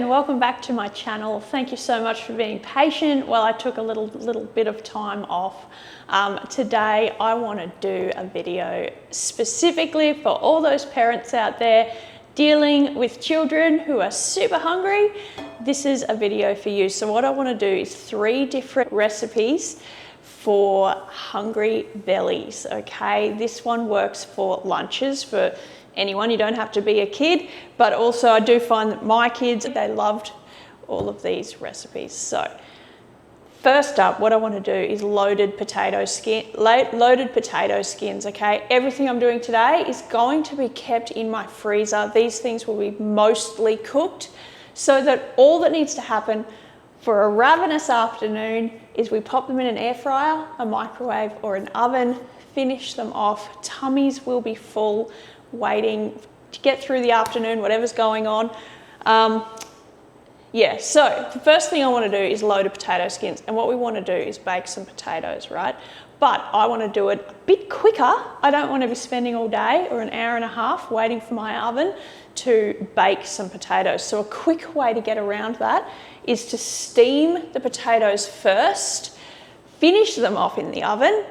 and welcome back to my channel. Thank you so much for being patient while I took a little bit of time off. Today I want to do a video specifically for all those parents out there dealing with children who are super hungry. This is a video for you. So what I want to do is 3 different recipes for hungry bellies, okay? This one works for lunches for anyone. You don't have to be a kid, but also I do find that my kids, they loved all of these recipes. So first up, what I want to do is loaded potato skins, okay? Everything I'm doing today is going to be kept in my freezer. These things will be mostly cooked, so that all that needs to happen for a ravenous afternoon is we pop them in an air fryer, a microwave, or an oven, finish them off. Tummies will be full, waiting to get through the afternoon, whatever's going on. Yeah, so the first thing I want to do is loaded potato skins, and what we want to do is bake some potatoes, right? But I want to do it a bit quicker. I don't want to be spending all day or an hour and a half waiting for my oven to bake some potatoes. So a quick way to get around that is to steam the potatoes first, finish them off in the oven,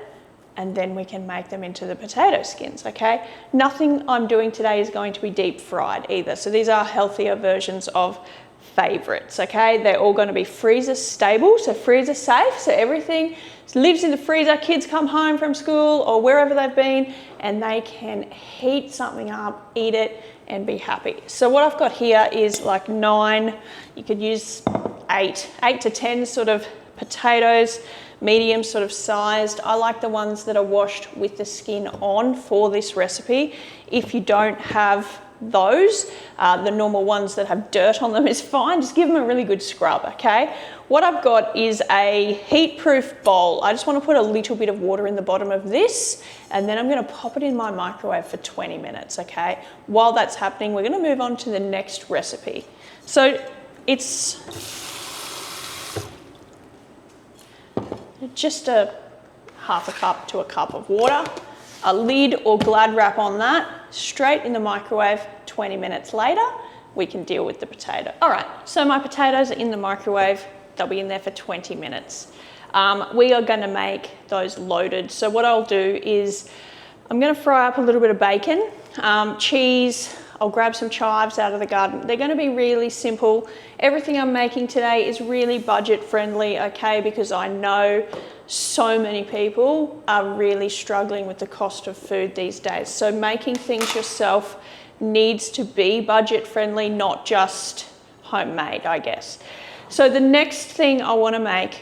and then we can make them into the potato skins, okay? Nothing I'm doing today is going to be deep fried either. So these are healthier versions of favorites, okay? They're all going to be freezer stable, so freezer safe. So everything lives in the freezer. Kids come home from school or wherever they've been and they can heat something up, eat it, and be happy. So what I've got here is like 9, you could use 8 to 10 sort of potatoes, medium sort of sized. I like the ones that are washed with the skin on for this recipe. If you don't have those, the normal ones that have dirt on them is fine. Just give them a really good scrub, okay? What I've got is a heat-proof bowl. I just want to put a little bit of water in the bottom of this, and then I'm going to pop it in my microwave for 20 minutes, okay? While that's happening, we're going to move on to the next recipe. So it's just a half a cup to a cup of water, a lid or Glad wrap on that, straight in the microwave. 20 minutes later, we can deal with the potato. All right, so my potatoes are in the microwave. They'll be in there for 20 minutes. We are going to make those loaded. So what I'll do is I'm going to fry up a little bit of bacon, cheese. I'll grab some chives out of the garden. They're going to be really simple. Everything I'm making today is really budget friendly, okay, because I know so many people are really struggling with the cost of food these days. So making things yourself needs to be budget friendly, not just homemade, I guess. So the next thing I want to make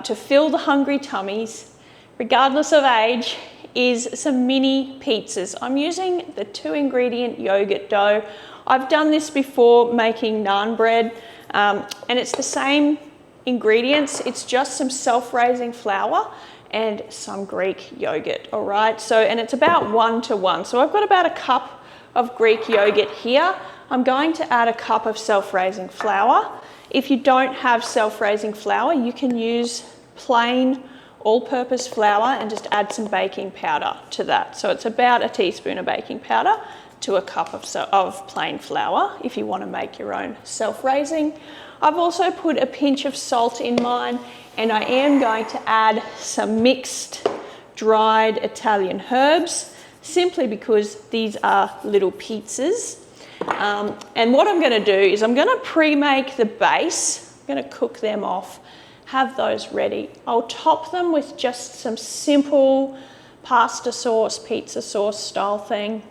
to fill the hungry tummies, regardless of age, is some mini pizzas. I'm using the 2-ingredient yogurt dough. I've done this before making naan bread, and it's the same ingredients. It's just some self-raising flour and some Greek yogurt, all right? So, and it's about 1 to 1. So I've got about a cup of Greek yogurt here. I'm going to add a cup of self-raising flour. If you don't have self-raising flour, you can use plain all-purpose flour and just add some baking powder to that. So it's about a teaspoon of baking powder to a cup of plain flour if you want to make your own self-raising. I've also put a pinch of salt in mine, and I am going to add some mixed dried Italian herbs, simply because these are little pizzas. And what I'm going to do is I'm going to pre-make the base. I'm going to cook them off, have those ready. I'll top them with just some simple pasta sauce, pizza sauce style thing,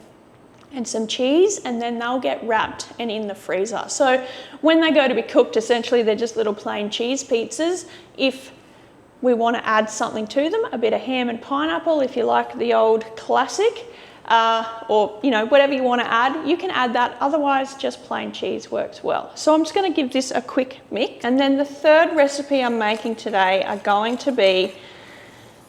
and some cheese, and then they'll get wrapped and in the freezer. So when they go to be cooked, essentially they're just little plain cheese pizzas. If we want to add something to them, a bit of ham and pineapple, if you like the old classic, or you know, whatever you want to add, you can add that. Otherwise, just plain cheese works well. So I'm just going to give this a quick mix. And then the third recipe I'm making today are going to be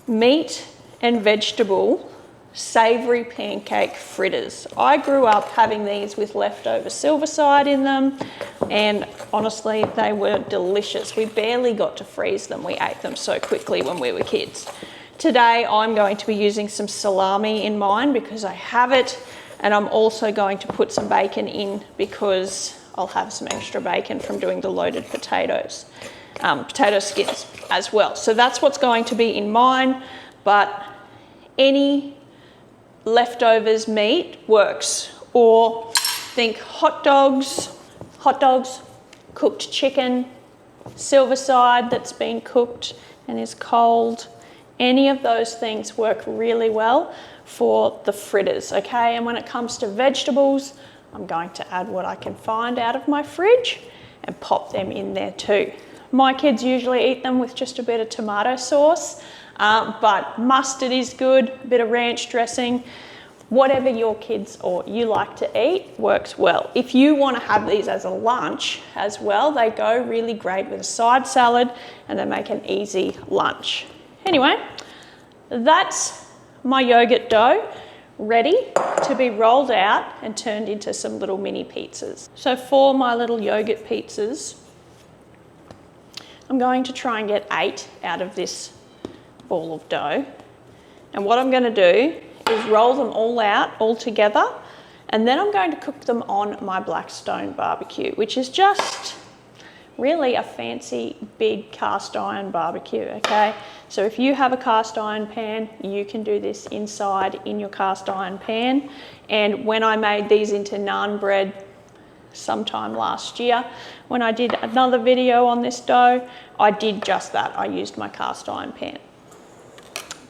meat and vegetable savoury pancake fritters. I grew up having these with leftover silverside in them, and honestly, they were delicious. We barely got to freeze them. We ate them so quickly when we were kids. Today, I'm going to be using some salami in mine because I have it, and I'm also going to put some bacon in because I'll have some extra bacon from doing the loaded potatoes, potato skins as well. So that's what's going to be in mine, but any leftovers meat works. Or think hot dogs, cooked chicken, silver side that's been cooked and is cold. Any of those things work really well for the fritters, okay? And when it comes to vegetables, I'm going to add what I can find out of my fridge and pop them in there too. My kids usually eat them with just a bit of tomato sauce, but mustard is good, a bit of ranch dressing. Whatever your kids or you like to eat works well. If you want to have these as a lunch as well, they go really great with a side salad and they make an easy lunch. Anyway, that's my yogurt dough ready to be rolled out and turned into some little mini pizzas. So for my little yogurt pizzas, I'm going to try and get 8 out of this ball of dough. And what I'm going to do is roll them all out all together, and then I'm going to cook them on my Blackstone barbecue, which is just really a fancy big cast iron barbecue, okay? So if you have a cast iron pan, you can do this inside in your cast iron pan. And when I made these into naan bread sometime last year, when I did another video on this dough, I did just that. I used my cast iron pan.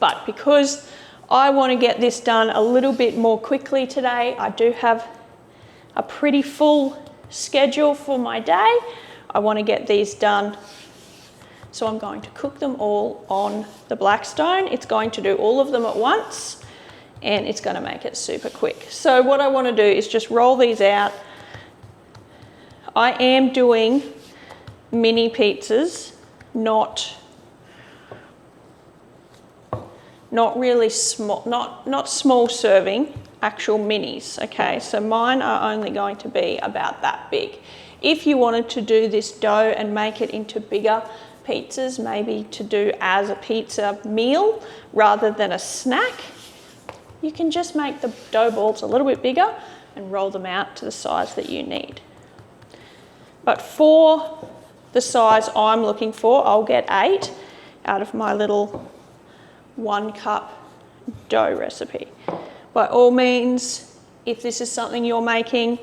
But because I want to get this done a little bit more quickly today, I do have a pretty full schedule for my day. I want to get these done, so I'm going to cook them all on the Blackstone. It's going to do all of them at once, and it's going to make it super quick. So what I want to do is just roll these out. I am doing mini pizzas, not really small, not small serving, actual minis, okay? So mine are only going to be about that big. If you wanted to do this dough and make it into bigger pizzas, maybe to do as a pizza meal rather than a snack, you can just make the dough balls a little bit bigger and roll them out to the size that you need. But for the size I'm looking for, I'll get 8 out of my little 1 cup dough recipe. By all means, if this is something you're making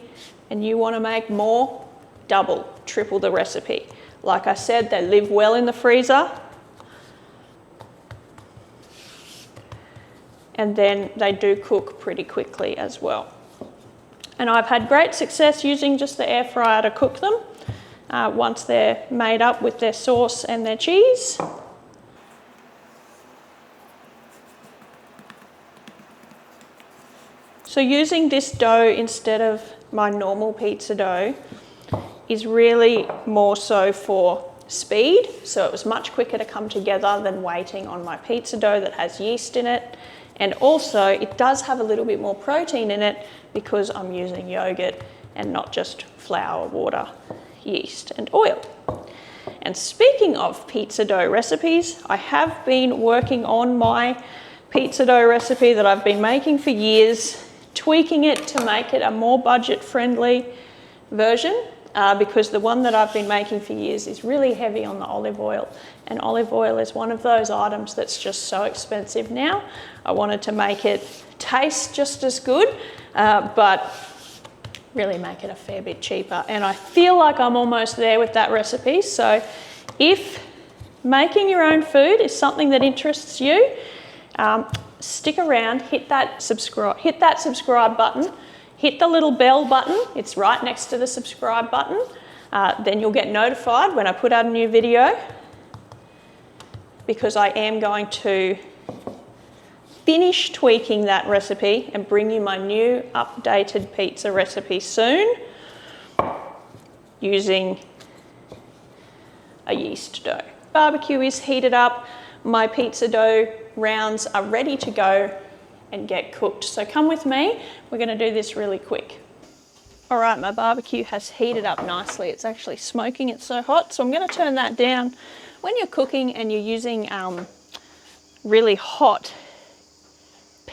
and you want to make more, double, triple the recipe. Like I said, they live well in the freezer, and then they do cook pretty quickly as well. And I've had great success using just the air fryer to cook them once they're made up with their sauce and their cheese. So using this dough instead of my normal pizza dough is really more so for speed. So it was much quicker to come together than waiting on my pizza dough that has yeast in it. And also it does have a little bit more protein in it because I'm using yogurt and not just flour, water, yeast and oil. And speaking of pizza dough recipes, I have been working on my pizza dough recipe that I've been making for years, tweaking it to make it a more budget-friendly version because the one that I've been making for years is really heavy on the olive oil, and olive oil is one of those items that's just so expensive now. I wanted to make it taste just as good, but really make it a fair bit cheaper, and I feel like I'm almost there with that recipe. So if making your own food is something that interests you, stick around, hit that subscribe button, hit the little bell button, it's right next to the subscribe button, then you'll get notified when I put out a new video, because I am going to finish tweaking that recipe and bring you my new updated pizza recipe soon using a yeast dough. Barbecue is heated up, my pizza dough rounds are ready to go and get cooked. So come with me, we're going to do this really quick. All right, my barbecue has heated up nicely. It's actually smoking, it's so hot. So I'm going to turn that down. When you're cooking and you're using really hot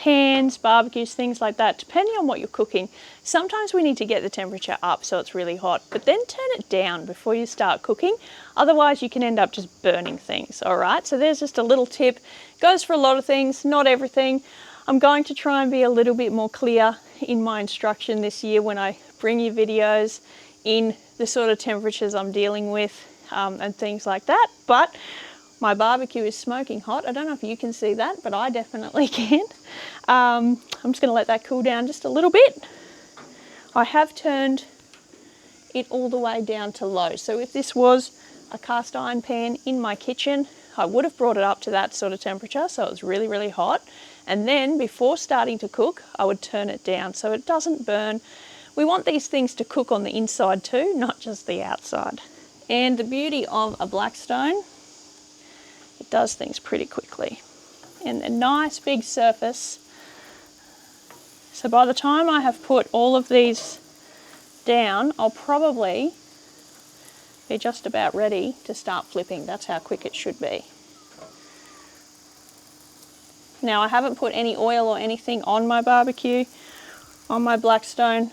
pans, barbecues, things like that, depending on what you're cooking. Sometimes we need to get the temperature up so it's really hot, but then turn it down before you start cooking. Otherwise you can end up just burning things, all right? So there's just a little tip. Goes for a lot of things, not everything. I'm going to try and be a little bit more clear in my instruction this year when I bring you videos in the sort of temperatures I'm dealing with and things like that. But my barbecue is smoking hot. I don't know if you can see that, but I definitely can. I'm just going to let that cool down just a little bit. I have turned it all the way down to low. So if this was a cast iron pan in my kitchen, I would have brought it up to that sort of temperature, so it's really, really hot. And then before starting to cook, I would turn it down so it doesn't burn. We want these things to cook on the inside too, not just the outside. And the beauty of a Blackstone, it does things pretty quickly. And a nice big surface. So by the time I have put all of these down, I'll probably be just about ready to start flipping. That's how quick it should be. Now I haven't put any oil or anything on my barbecue, on my Blackstone.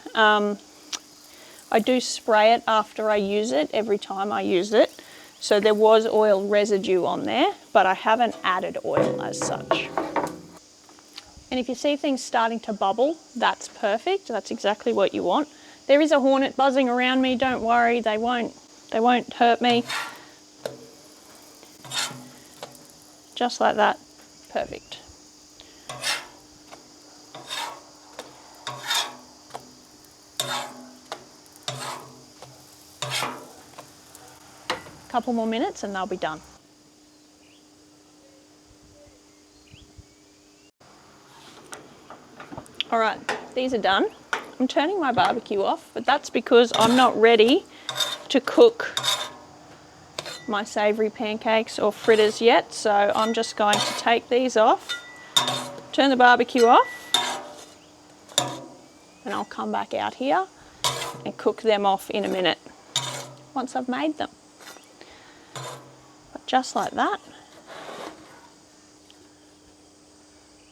I do spray it after I use it, every time I use it. So there was oil residue on there, but I haven't added oil as such. And if you see things starting to bubble, that's perfect. That's exactly what you want. There is a hornet buzzing around me, don't worry, they won't hurt me. Just like that, perfect. Couple more minutes and they'll be done. All right, these are done. I'm turning my barbecue off, but that's because I'm not ready to cook my savoury pancakes or fritters yet. So I'm just going to take these off, turn the barbecue off, and I'll come back out here and cook them off in a minute once I've made them. But just like that.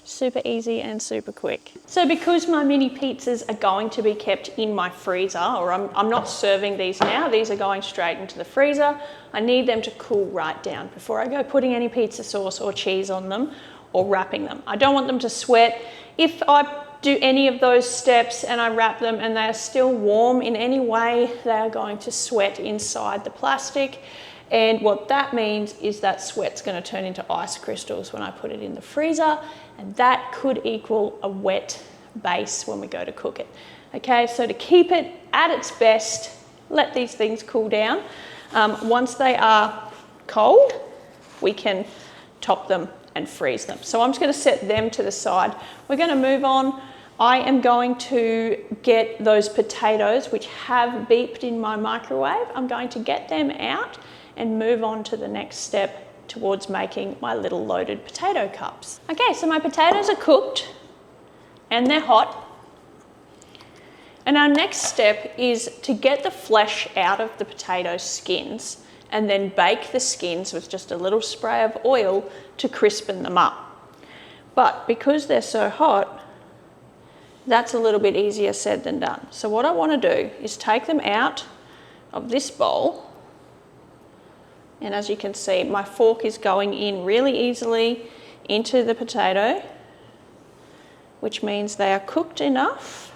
Super easy and super quick. So because my mini pizzas are going to be kept in my freezer, or I'm not serving these now, these are going straight into the freezer, I need them to cool right down before I go putting any pizza sauce or cheese on them or wrapping them. I don't want them to sweat. If I do any of those steps and I wrap them and they are still warm in any way, they are going to sweat inside the plastic. And what that means is that sweat's going to turn into ice crystals when I put it in the freezer, and that could equal a wet base when we go to cook it. Okay, so to keep it at its best, let these things cool down. Once they are cold, we can top them and freeze them. So I'm just going to set them to the side. We're going to move on. I am going to get those potatoes which have beeped in my microwave. I'm going to get them out and move on to the next step towards making my little loaded potato cups. Okay, so my potatoes are cooked and they're hot. And our next step is to get the flesh out of the potato skins and then bake the skins with just a little spray of oil to crispen them up. But because they're so hot, that's a little bit easier said than done. So what I want to do is take them out of this bowl. And as you can see, my fork is going in really easily into the potato, which means they are cooked enough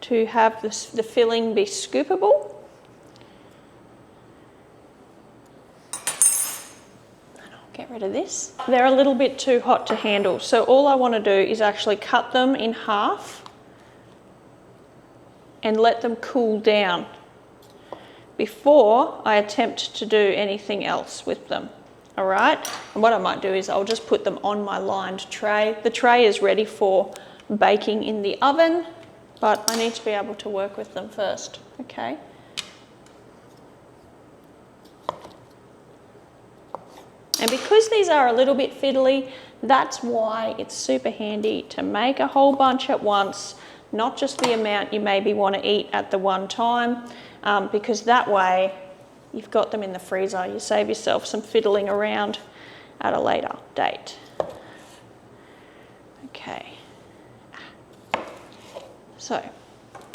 to have the filling be scoopable. And I'll get rid of this. They're a little bit too hot to handle, so all I want to do is actually cut them in half and let them cool down before I attempt to do anything else with them. All right, and what I might do is I'll just put them on my lined tray. The tray is ready for baking in the oven, but I need to be able to work with them first, okay? And because these are a little bit fiddly, that's why it's super handy to make a whole bunch at once, not just the amount you maybe want to eat at the one time, because that way you've got them in the freezer. You save yourself some fiddling around at a later date. Okay. So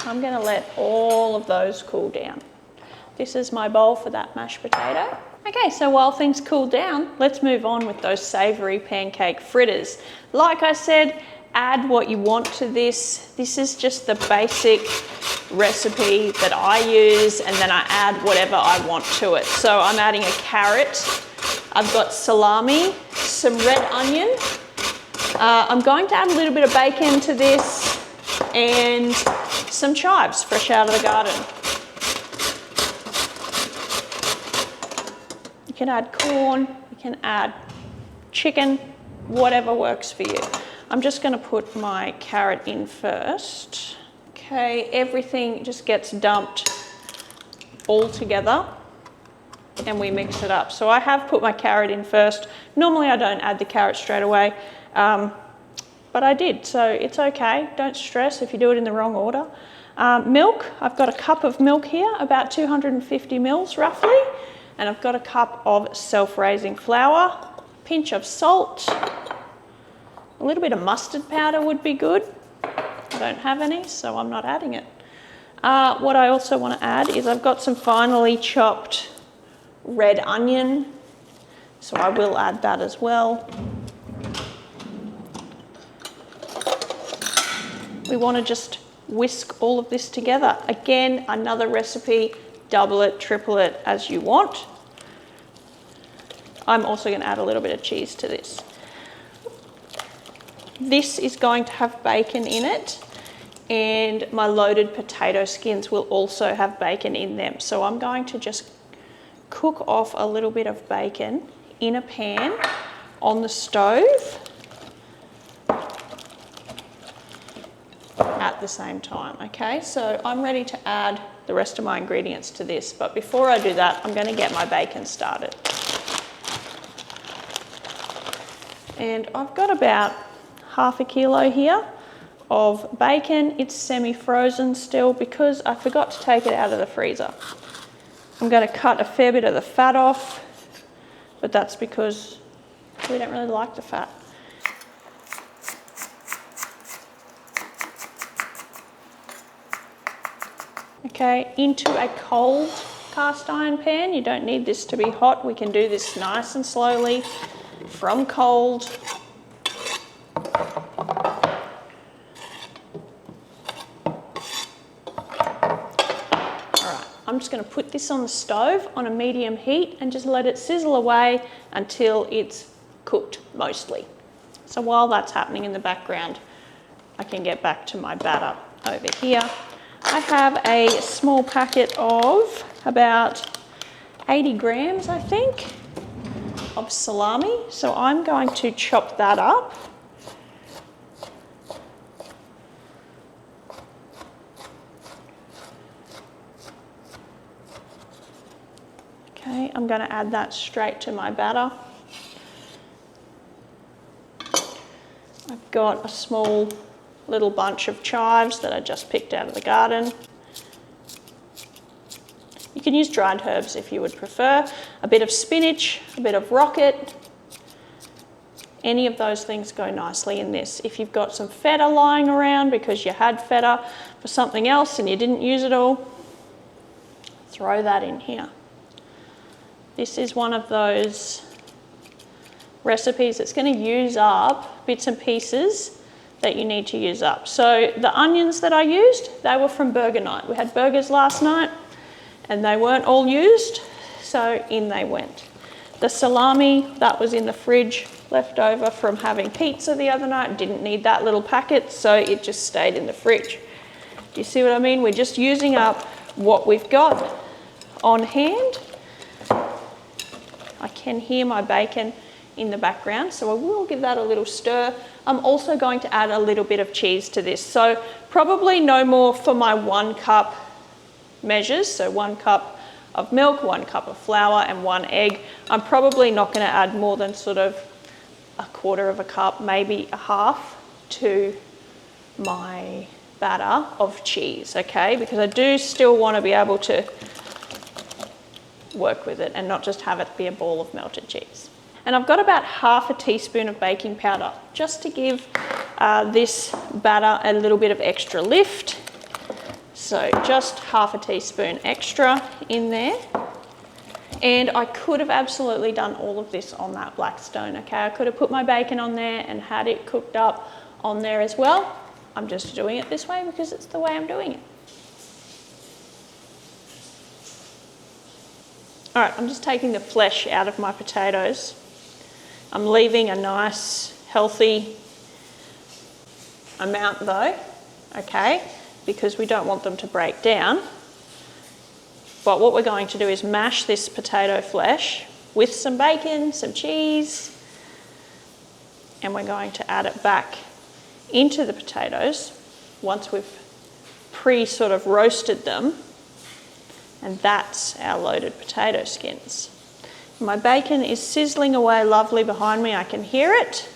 I'm going to let all of those cool down. This is my bowl for that mashed potato. Okay, so while things cool down, let's move on with those savoury pancake fritters. Like I said, add what you want to this. This is just the basic recipe that I use, and then I add whatever I want to it. So I'm adding a carrot. I've got salami, some red onion. I'm going to add a little bit of bacon to this and some chives fresh out of the garden. You can add corn, you can add chicken, whatever works for you. I'm just going to put my carrot in first. Okay, everything just gets dumped all together and we mix it up. So I have put my carrot in first. Normally I don't add the carrot straight away, but I did, so it's okay. Don't stress if you do it in the wrong order. Milk, I've got a cup of milk here, about 250 mils roughly, and I've got a cup of self-raising flour, pinch of salt, a little bit of mustard powder would be good. I don't have any, so I'm not adding it. What I also want to add is I've got some finely chopped red onion, so I will add that as well. We want to just whisk all of this together. Again, another recipe, double it, triple it as you want. I'm also going to add a little bit of cheese to this. This is going to have bacon in it, and my loaded potato skins will also have bacon in them. So I'm going to just cook off a little bit of bacon in a pan on the stove at the same time. Okay, so I'm ready to add the rest of my ingredients to this, but before I do that, I'm going to get my bacon started. And I've got about half a kilo here of bacon. It's semi-frozen still because I forgot to take it out of the freezer. I'm going to cut a fair bit of the fat off, but that's because we don't really like the fat. Okay, into a cold cast iron pan. You don't need this to be hot. We can do this nice and slowly from cold. I'm just going to put this on the stove on a medium heat and just let it sizzle away until it's cooked mostly. So while that's happening in the background, I can get back to my batter over here. I have a small packet of about 80 grams, I think, of salami. So I'm going to chop that up. Okay, I'm going to add that straight to my batter. I've got a small little bunch of chives that I just picked out of the garden. You can use dried herbs if you would prefer. A bit of spinach, a bit of rocket. Any of those things go nicely in this. If you've got some feta lying around because you had feta for something else and you didn't use it all, throw that in here. This is one of those recipes that's going to use up bits and pieces that you need to use up. So the onions that I used, they were from burger night. We had burgers last night and they weren't all used, so in they went. The salami, that was in the fridge, left over from having pizza the other night. Didn't need that little packet, so it just stayed in the fridge. Do you see what I mean? We're just using up what we've got on hand. I can hear my bacon in the background, so I will give that a little stir. I'm also going to add a little bit of cheese to this. So probably no more for my 1 cup measures. So 1 cup of milk, 1 cup of flour and 1 egg. I'm probably not going to add more than sort of 1/4 cup, maybe a half to my batter of cheese, okay? Because I do still want to be able to work with it and not just have it be a ball of melted cheese. And I've got about 1/2 teaspoon of baking powder just to give this batter a little bit of extra lift. So just half a teaspoon extra in there. And I could have absolutely done all of this on that Blackstone, okay? I could have put my bacon on there and had it cooked up on there as well. I'm just doing it this way because it's the way I'm doing it. All right, I'm just taking the flesh out of my potatoes. I'm leaving a nice, healthy amount though, okay? Because we don't want them to break down. But what we're going to do is mash this potato flesh with some bacon, some cheese, and we're going to add it back into the potatoes once we've sort of roasted them. And that's our loaded potato skins. My bacon is sizzling away lovely behind me. I can hear it.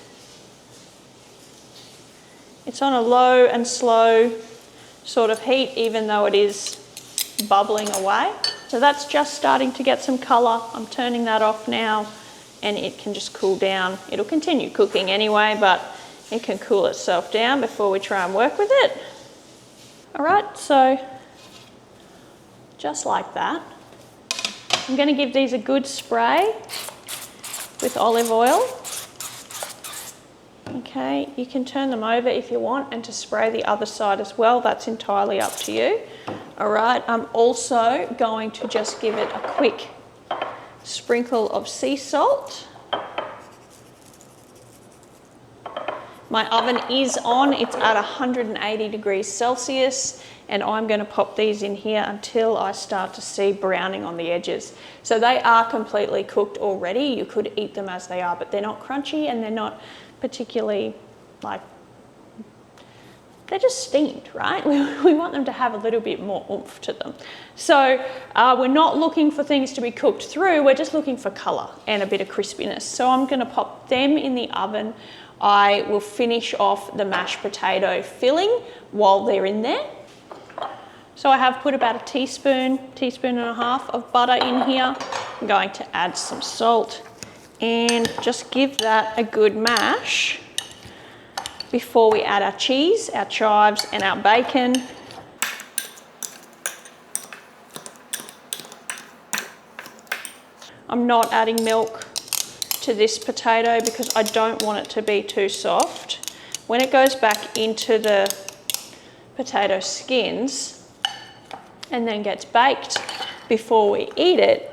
It's on a low and slow sort of heat, even though it is bubbling away. So that's just starting to get some colour. I'm turning that off now and it can just cool down. It'll continue cooking anyway, but it can cool itself down before we try and work with it. All right, so just like that. I'm going to give these a good spray with olive oil. Okay, you can turn them over if you want and to spray the other side as well. That's entirely up to you. All right, I'm also going to just give it a quick sprinkle of sea salt. My oven is on, it's at 180 degrees Celsius, and I'm going to pop these in here until I start to see browning on the edges. So they are completely cooked already. You could eat them as they are, but they're not crunchy and they're not particularly they're just steamed, right? We want them to have a little bit more oomph to them. So we're not looking for things to be cooked through, we're just looking for colour and a bit of crispiness. So I'm going to pop them in the oven. I will finish off the mashed potato filling while they're in there. So I have put about a teaspoon and a half of butter in here. I'm going to add some salt and just give that a good mash before we add our cheese, our chives and our bacon. I'm not adding milk to this potato because I don't want it to be too soft. When it goes back into the potato skins and then gets baked before we eat it,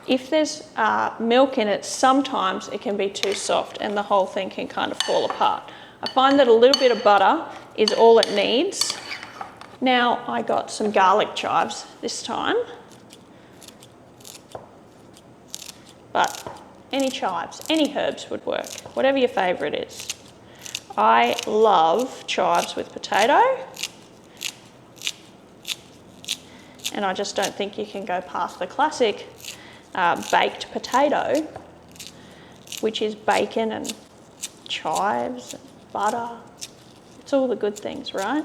if there's milk in it, sometimes it can be too soft and the whole thing can kind of fall apart. I find that a little bit of butter is all it needs. Now I got some garlic chives this time, but any chives, any herbs would work, whatever your favourite is. I love chives with potato, and I just don't think you can go past the classic baked potato, which is bacon and chives and butter. It's all the good things, right?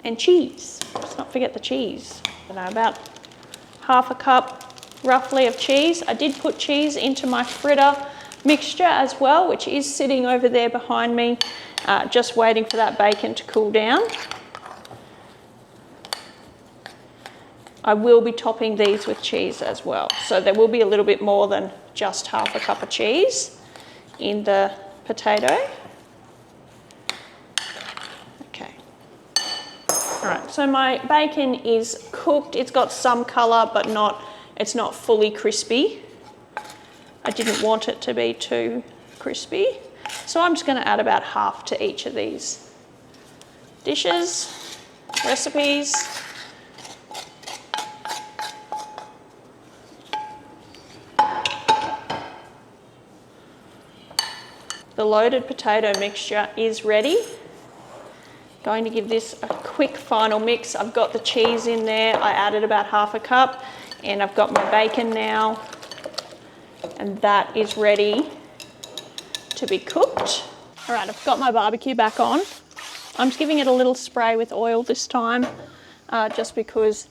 And cheese. Let's not forget the cheese. About half a cup roughly of cheese. I did put cheese into my fritter mixture as well, which is sitting over there behind me, just waiting for that bacon to cool down. I will be topping these with cheese as well. So there will be a little bit more than just half a cup of cheese in the potato. Okay. All right, so my bacon is cooked. It's got some colour, but it's not fully crispy. I didn't want it to be too crispy. So I'm just going to add about half to each of these dishes, recipes. The loaded potato mixture is ready. Going to give this a quick final mix. I've got the cheese in there. I added about half a cup, and I've got my bacon now, and that is ready to be cooked. All right, I've got my barbecue back on. I'm just giving it a little spray with oil this time, just because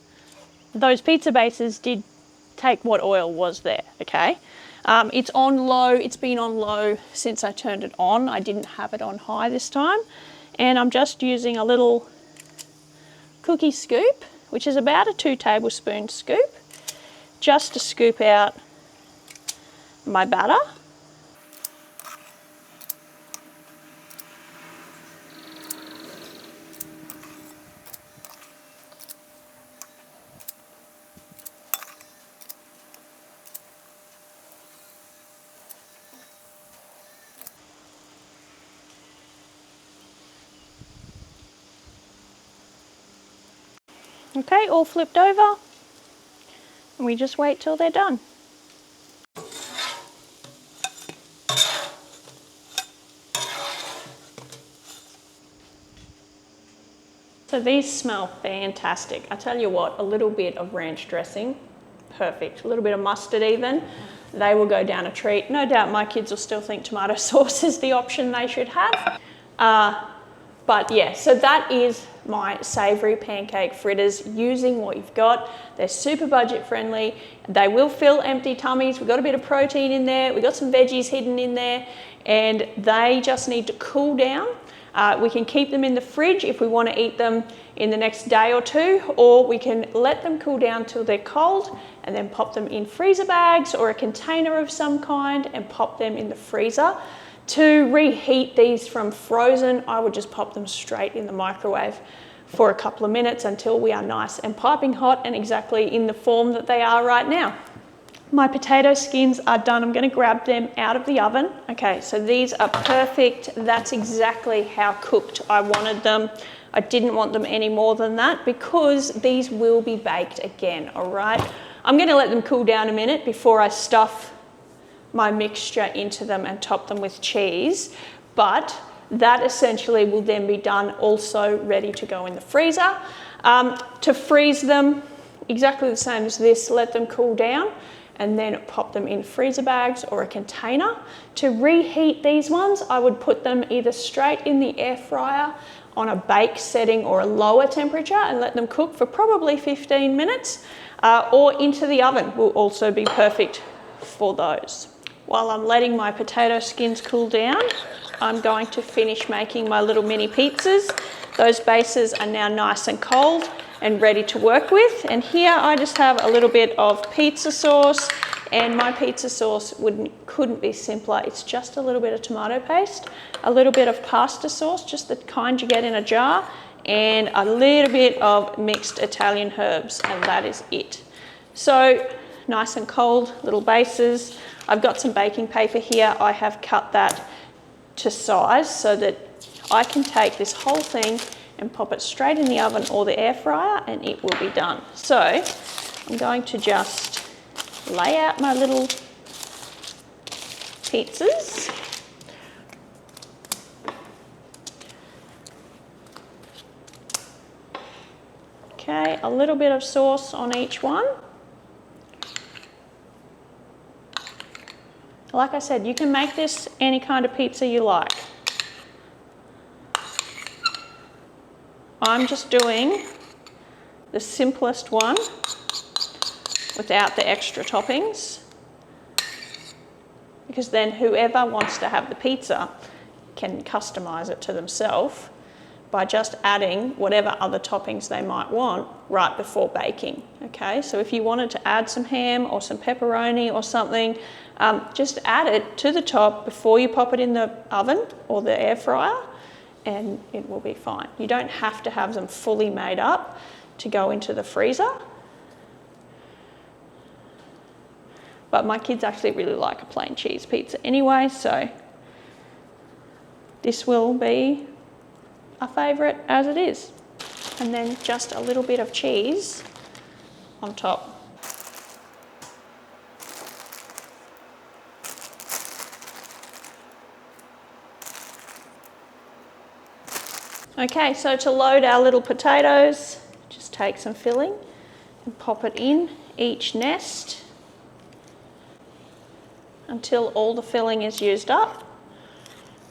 those pizza bases did take what oil was there, okay? It's on low, it's been on low since I turned it on. I didn't have it on high this time. And I'm just using a little cookie scoop, which is about a 2 tablespoon scoop, just to scoop out my batter. Okay, all flipped over, and we just wait till they're done. So these smell fantastic. I tell you what, a little bit of ranch dressing, perfect. A little bit of mustard even, they will go down a treat. No doubt my kids will still think tomato sauce is the option they should have. But yeah, so that is my savoury pancake fritters using what you've got. They're super budget friendly. They will fill empty tummies. We've got a bit of protein in there. We've got some veggies hidden in there, and they just need to cool down. We can keep them in the fridge if we want to eat them in the next day or two, or we can let them cool down till they're cold and then pop them in freezer bags or a container of some kind and pop them in the freezer. To reheat these from frozen, I would just pop them straight in the microwave for a couple of minutes until we are nice and piping hot and exactly in the form that they are right now. My potato skins are done. I'm going to grab them out of the oven. Okay, so these are perfect. That's exactly how cooked I wanted them. I didn't want them any more than that because these will be baked again, all right? I'm going to let them cool down a minute before I stuff my mixture into them and top them with cheese, but that essentially will then be done, also ready to go in the freezer. To freeze them, exactly the same as this, let them cool down and then pop them in freezer bags or a container. To reheat these ones, I would put them either straight in the air fryer on a bake setting or a lower temperature and let them cook for probably 15 minutes, or into the oven will also be perfect for those. While I'm letting my potato skins cool down, I'm going to finish making my little mini pizzas. Those bases are now nice and cold and ready to work with. And here I just have a little bit of pizza sauce, and my pizza sauce couldn't be simpler. It's just a little bit of tomato paste, a little bit of pasta sauce, just the kind you get in a jar, and a little bit of mixed Italian herbs, and that is it. So nice and cold little bases. I've got some baking paper here. I have cut that to size so that I can take this whole thing and pop it straight in the oven or the air fryer and it will be done. So I'm going to just lay out my little pizzas. Okay, a little bit of sauce on each one. Like I said, you can make this any kind of pizza you like. I'm just doing the simplest one without the extra toppings, because then whoever wants to have the pizza can customize it to themselves by just adding whatever other toppings they might want right before baking. Okay, so if you wanted to add some ham or some pepperoni or something, just add it to the top before you pop it in the oven or the air fryer and it will be fine. You don't have to have them fully made up to go into the freezer. But my kids actually really like a plain cheese pizza anyway, so this will be a favourite as it is. And then just a little bit of cheese on top. Okay, so to load our little potatoes, just take some filling and pop it in each nest until all the filling is used up,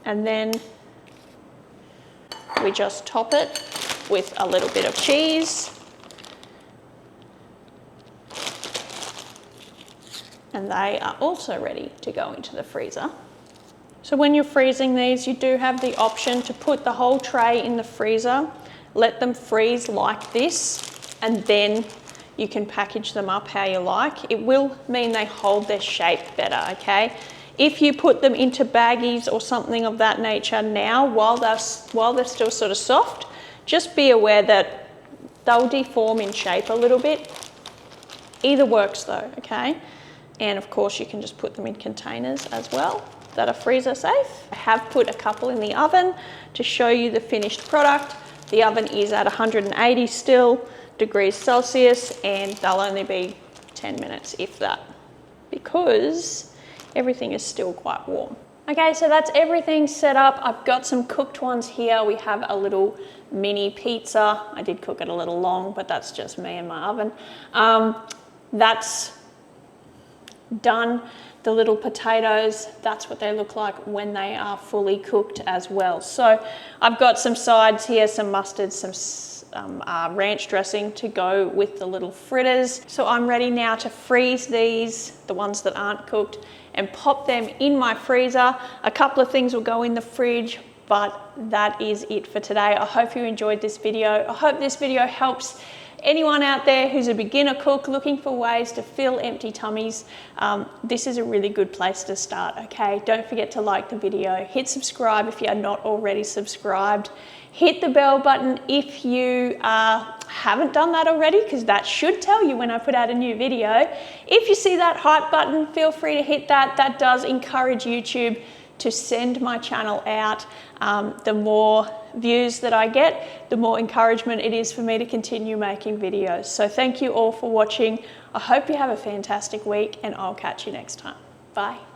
and then we just top it with a little bit of cheese and they are also ready to go into the freezer. So when you're freezing these, you do have the option to put the whole tray in the freezer, let them freeze like this, and then you can package them up how you like. It will mean they hold their shape better, okay? If you put them into baggies or something of that nature now, while they're still sort of soft, just be aware that they'll deform in shape a little bit. Either works though, okay? And of course you can just put them in containers as well that are freezer safe. I have put a couple in the oven to show you the finished product. The oven is at 180 still degrees Celsius, and they'll only be 10 minutes if that, because everything is still quite warm. Okay, so that's everything set up. I've got some cooked ones here. We have a little mini pizza. I did cook it a little long, but that's just me and my oven. That's done. The little potatoes, that's what they look like when they are fully cooked as well. So I've got some sides here, some mustard, some ranch dressing to go with the little fritters. So I'm ready now to freeze these, the ones that aren't cooked, and pop them in my freezer. A couple of things will go in the fridge, but that is it for today. I hope you enjoyed this video. I hope this video helps anyone out there who's a beginner cook looking for ways to fill empty tummies. This is a really good place to start, okay? Don't forget to like the video, hit subscribe if you are not already subscribed, hit the bell button if you haven't done that already, because that should tell you when I put out a new video. If you see that hype button, feel free to hit that. That does encourage YouTube to send my channel out. The more views that I get, the more encouragement it is for me to continue making videos. So thank you all for watching. I hope you have a fantastic week, and I'll catch you next time. Bye.